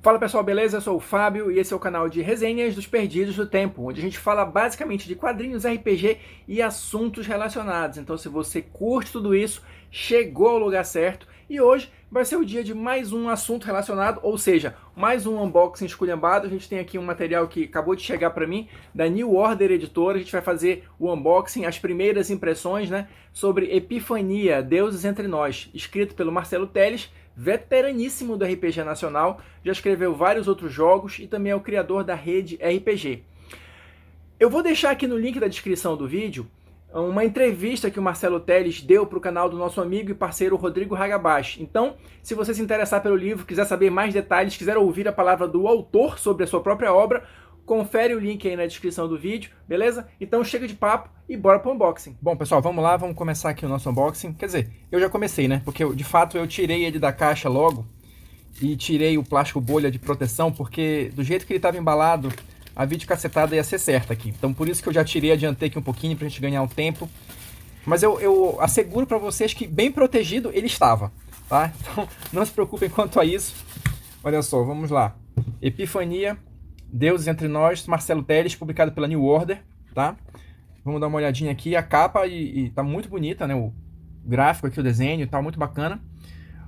Fala pessoal, beleza? Eu sou o Fábio e esse é o canal de resenhas dos Perdidos do Tempo, onde a gente fala basicamente de quadrinhos, RPG e assuntos relacionados. Então se você curte tudo isso, chegou ao lugar certo e hoje vai ser o dia de mais um assunto relacionado, ou seja, mais um unboxing esculhambado. A gente tem aqui um material que acabou de chegar para mim, da New Order Editora. A gente vai fazer o unboxing, as primeiras impressões, né, sobre Epifania, Deuses Entre Nós, escrito pelo Marcelo Telles, veteraníssimo do RPG nacional, já escreveu vários outros jogos e também é o criador da rede RPG. Eu vou deixar aqui no link da descrição do vídeo uma entrevista que o Marcelo Telles deu para o canal do nosso amigo e parceiro Rodrigo Hagabashi. Então, se você se interessar pelo livro, quiser saber mais detalhes, quiser ouvir a palavra do autor sobre a sua própria obra, confere o link aí na descrição do vídeo, beleza? Então chega de papo e bora pro unboxing. Bom, pessoal, vamos lá, vamos começar aqui o nosso unboxing. Quer dizer, eu já comecei, né? Porque de fato eu tirei ele da caixa logo e tirei o plástico bolha de proteção, porque do jeito que ele estava embalado, a videocacetada ia ser certa aqui. Então por isso que eu já tirei, adiantei aqui um pouquinho pra gente ganhar um tempo. Mas eu asseguro pra vocês que bem protegido ele estava, tá? Então não se preocupem quanto a isso. Olha só, vamos lá. Epifania, Deuses Entre Nós, Marcelo Telles, publicado pela New Order, tá? Vamos dar uma olhadinha aqui, a capa e tá muito bonita, né? O gráfico aqui, o desenho, tá muito bacana.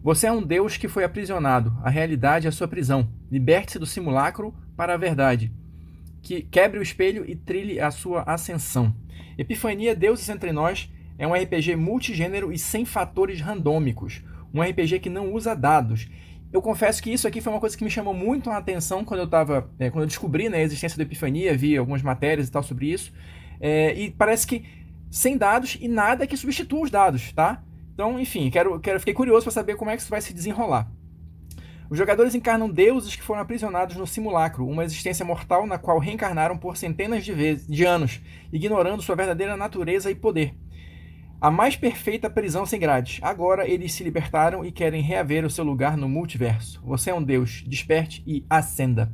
Você é um Deus que foi aprisionado, a realidade é a sua prisão. Liberte-se do simulacro para a verdade. Que quebre o espelho e trilhe a sua ascensão. Epifania, Deuses Entre Nós é um RPG multigênero e sem fatores randômicos. Um RPG que não usa dados. Eu confesso que isso aqui foi uma coisa que me chamou muito a atenção quando eu descobri, né, a existência da Epifania, vi algumas matérias e tal sobre isso, e parece que sem dados e nada que substitua os dados, tá? Então, enfim, fiquei curioso para saber como é que isso vai se desenrolar. Os jogadores encarnam deuses que foram aprisionados no simulacro, uma existência mortal na qual reencarnaram por centenas de anos, ignorando sua verdadeira natureza e poder. A mais perfeita prisão sem grades. Agora eles se libertaram e querem reaver o seu lugar no multiverso. Você é um deus, desperte e ascenda.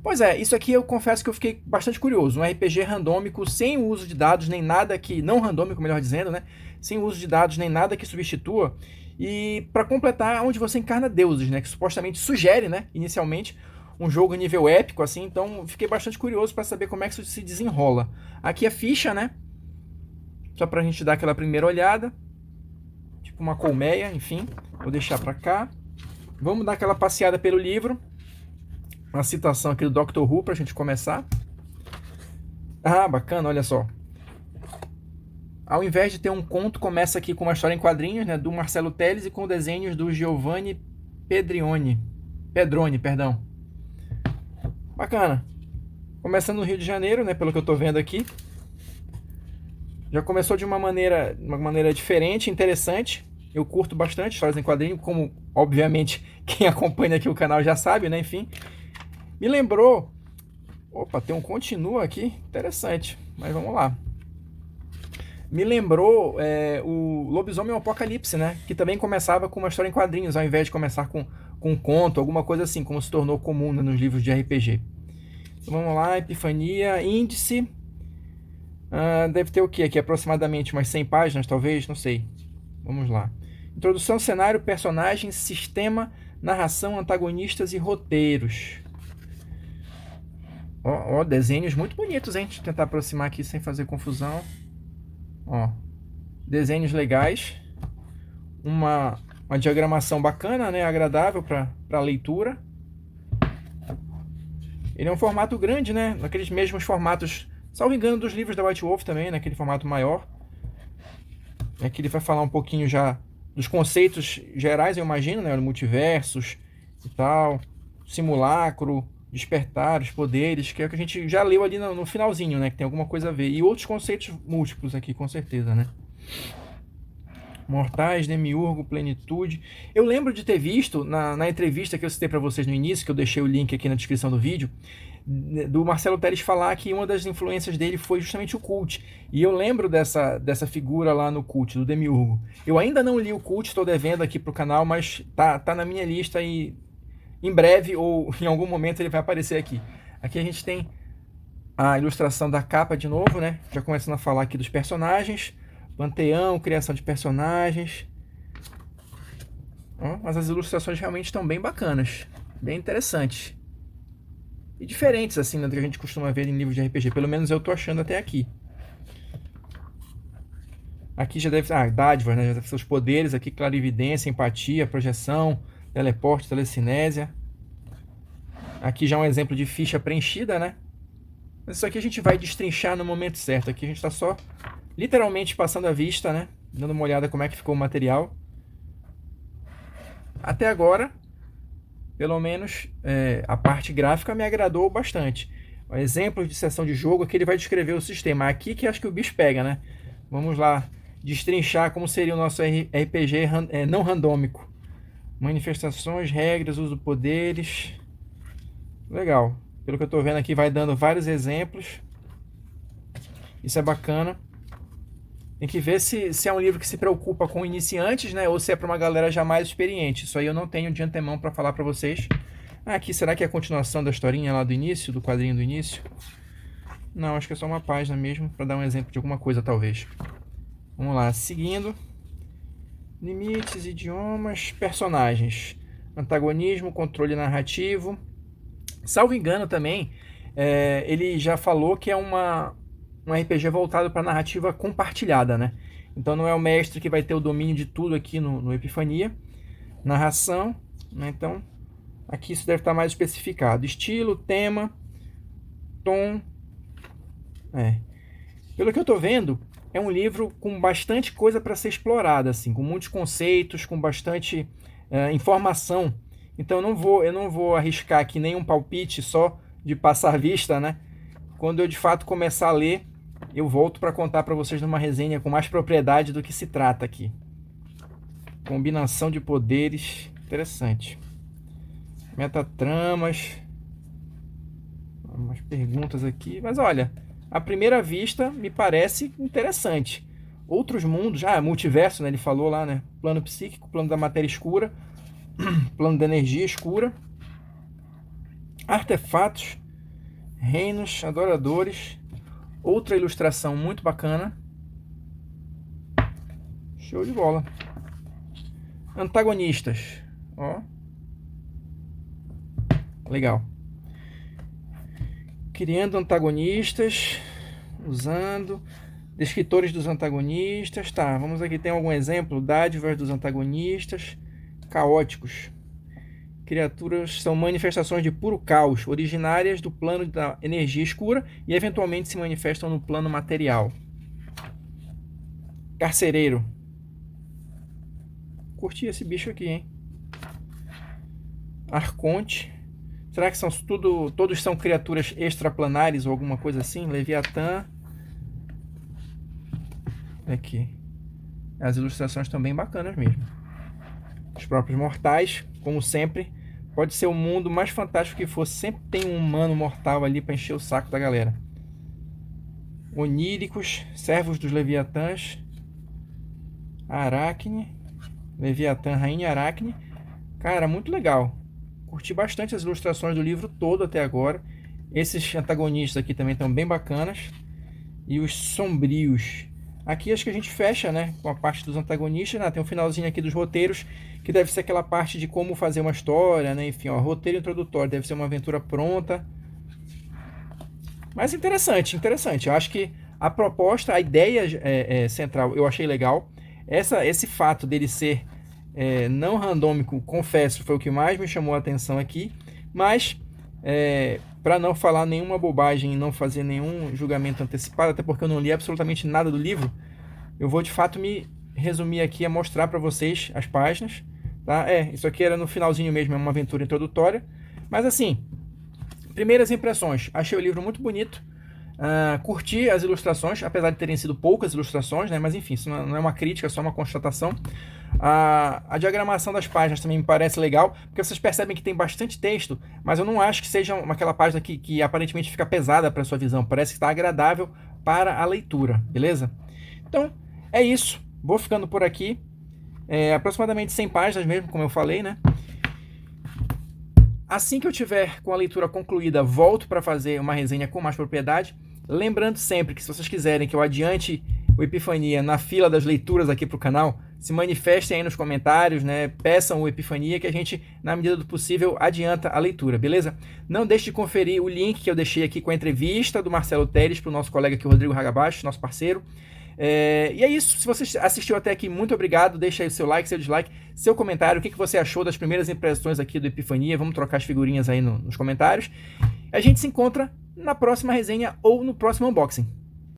Pois é, isso aqui eu confesso que eu fiquei bastante curioso. Um RPG randômico, sem o uso de dados, nem nada que... Não randômico, melhor dizendo, né? Sem o uso de dados, nem nada que substitua. E para completar, onde você encarna deuses, né? Que supostamente sugere, né? Inicialmente, um jogo nível épico, assim. Então, fiquei bastante curioso para saber como é que isso se desenrola. Aqui a ficha, né? Só pra gente dar aquela primeira olhada. Tipo uma colmeia, enfim. Vou deixar pra cá. Vamos dar aquela passeada pelo livro. Uma citação aqui do Dr. Who pra gente começar. Ah, bacana, olha só. Ao invés de ter um conto, começa aqui com uma história em quadrinhos, né? Do Marcelo Telles e com desenhos do Giovanni Pedroni, perdão. Bacana. Começando no Rio de Janeiro, né? Pelo que eu tô vendo aqui. Já começou de uma maneira diferente, interessante. Eu curto bastante histórias em quadrinho, como, obviamente, quem acompanha aqui o canal já sabe, né? Enfim. Me lembrou... Opa, tem um continua aqui. Interessante. Mas vamos lá. Me lembrou o Lobisomem Apocalipse, né? Que também começava com uma história em quadrinhos, ao invés de começar com um conto, alguma coisa assim, como se tornou comum, né, nos livros de RPG. Então vamos lá, Epifania, índice... deve ter o que aqui? Aproximadamente umas 100 páginas, talvez? Não sei. Vamos lá. Introdução, cenário, personagens, sistema, narração, antagonistas e roteiros. Ó, desenhos muito bonitos, hein? Deixa eu tentar aproximar aqui sem fazer confusão. Ó, desenhos legais. Uma diagramação bacana, né? Agradável para leitura. Ele é um formato grande, né? Naqueles mesmos formatos... Salvo engano dos livros da White Wolf também, naquele formato maior. Aqui ele vai falar um pouquinho já dos conceitos gerais, eu imagino, né? Multiversos e tal. Simulacro, despertar, os poderes, que é o que a gente já leu ali no finalzinho, né? Que tem alguma coisa a ver. E outros conceitos múltiplos aqui, com certeza, né? Mortais, Demiurgo, Plenitude. Eu lembro de ter visto na entrevista que eu citei para vocês no início, que eu deixei o link aqui na descrição do vídeo, do Marcelo Telles falar que uma das influências dele foi justamente o Cult. E eu lembro dessa figura lá no Cult, do Demiurgo. Eu ainda não li o Cult, estou devendo aqui pro canal, mas tá na minha lista e em breve ou em algum momento ele vai aparecer aqui. Aqui a gente tem a ilustração da capa de novo, né? Já começando a falar aqui dos personagens. Panteão, criação de personagens. Ó, mas as ilustrações realmente estão bem bacanas. bem interessantes. E diferentes, assim, do que a gente costuma ver em livros de RPG. Pelo menos eu tô achando até aqui. Aqui já deve... dádivas, né? Já deve ser os poderes aqui, clarividência, empatia, projeção, teleporte, telecinésia. Aqui já é um exemplo de ficha preenchida, né? Mas isso aqui a gente vai destrinchar no momento certo. Aqui a gente tá só, literalmente, passando a vista, né? Dando uma olhada como é que ficou o material. Até agora, pelo menos, a parte gráfica me agradou bastante. Exemplos de sessão de jogo, aqui ele vai descrever o sistema. Aqui que acho que o bicho pega, né? Vamos lá destrinchar como seria o nosso RPG não randômico. Manifestações, regras, uso de poderes. Legal. Pelo que eu estou vendo aqui, vai dando vários exemplos. Isso é bacana. Tem que ver se é um livro que se preocupa com iniciantes, né? Ou se é para uma galera já mais experiente. Isso aí eu não tenho de antemão para falar para vocês. Aqui, será que é a continuação da historinha lá do início, do quadrinho do início? Não, acho que é só uma página mesmo, para dar um exemplo de alguma coisa, talvez. Vamos lá, seguindo. Limites, idiomas, personagens. Antagonismo, controle narrativo. Salvo engano também, ele já falou que é um RPG voltado para narrativa compartilhada, né? Então não é o mestre que vai ter o domínio de tudo aqui no Epifania. Narração, né? Então aqui isso deve estar mais especificado. Estilo, tema, tom. Pelo que eu estou vendo, é um livro com bastante coisa para ser explorada, assim, com muitos conceitos, com bastante informação. Então eu não vou arriscar aqui nenhum palpite só de passar vista, né? Quando eu de fato começar a ler, eu volto para contar para vocês numa resenha com mais propriedade do que se trata aqui. Combinação de poderes, interessante. Metatramas. Umas perguntas aqui, mas olha, à primeira vista me parece interessante. Outros mundos, multiverso, né? Ele falou lá, né? Plano psíquico, plano da matéria escura, plano da energia escura, artefatos, reinos, adoradores, outra ilustração muito bacana. Show de bola. Antagonistas, ó, legal. Criando antagonistas, usando descritores dos antagonistas. Tá, vamos aqui, tem algum exemplo? Dádivas dos antagonistas. Caóticos. Criaturas são manifestações de puro caos, originárias do plano da energia escura e eventualmente se manifestam no plano material. Carcereiro. Curti esse bicho aqui, hein? Arconte. Será que todos são criaturas extraplanares ou alguma coisa assim? Leviatã. Aqui. As ilustrações estão bem bacanas mesmo. Os próprios mortais, como sempre, pode ser o mundo mais fantástico que for, sempre tem um humano mortal ali para encher o saco da galera. Oníricos, servos dos Leviatãs, Aracne, Leviatã, Rainha Aracne. Cara, muito legal. Curti bastante as ilustrações do livro todo até agora. Esses antagonistas aqui também estão bem bacanas. E os sombrios. Aqui acho que a gente fecha, né, com a parte dos antagonistas, né? Tem um finalzinho aqui dos roteiros, que deve ser aquela parte de como fazer uma história, né? Enfim, ó, roteiro introdutório, deve ser uma aventura pronta. Mas interessante, interessante. Eu acho que a proposta, a ideia central, eu achei legal. Esse fato dele ser não randômico, confesso, foi o que mais me chamou a atenção aqui. Mas, para não falar nenhuma bobagem e não fazer nenhum julgamento antecipado, até porque eu não li absolutamente nada do livro, eu vou de fato me resumir aqui a mostrar para vocês as páginas. Tá? Isso aqui era no finalzinho mesmo, é uma aventura introdutória. Mas assim, primeiras impressões, achei o livro muito bonito. Curti as ilustrações, apesar de terem sido poucas ilustrações, né? Mas enfim, isso não é uma crítica, é só uma constatação. A diagramação das páginas também me parece legal, porque vocês percebem que tem bastante texto, mas eu não acho que seja aquela página que aparentemente fica pesada para a sua visão, parece que está agradável para a leitura, beleza? Então, é isso, vou ficando por aqui, aproximadamente 100 páginas mesmo, como eu falei, né? Assim que eu tiver com a leitura concluída, volto para fazer uma resenha com mais propriedade. Lembrando sempre que se vocês quiserem que eu adiante o Epifania na fila das leituras aqui para o canal, se manifestem aí nos comentários, né? Peçam o Epifania que a gente, na medida do possível, adianta a leitura, beleza? Não deixe de conferir o link que eu deixei aqui com a entrevista do Marcelo Teles para o nosso colega aqui, o Rodrigo Hagabashi, nosso parceiro. E é isso, se você assistiu até aqui, muito obrigado, deixa aí o seu like, seu dislike, seu comentário, o que você achou das primeiras impressões aqui do Epifania, vamos trocar as figurinhas aí nos comentários. A gente se encontra na próxima resenha ou no próximo unboxing.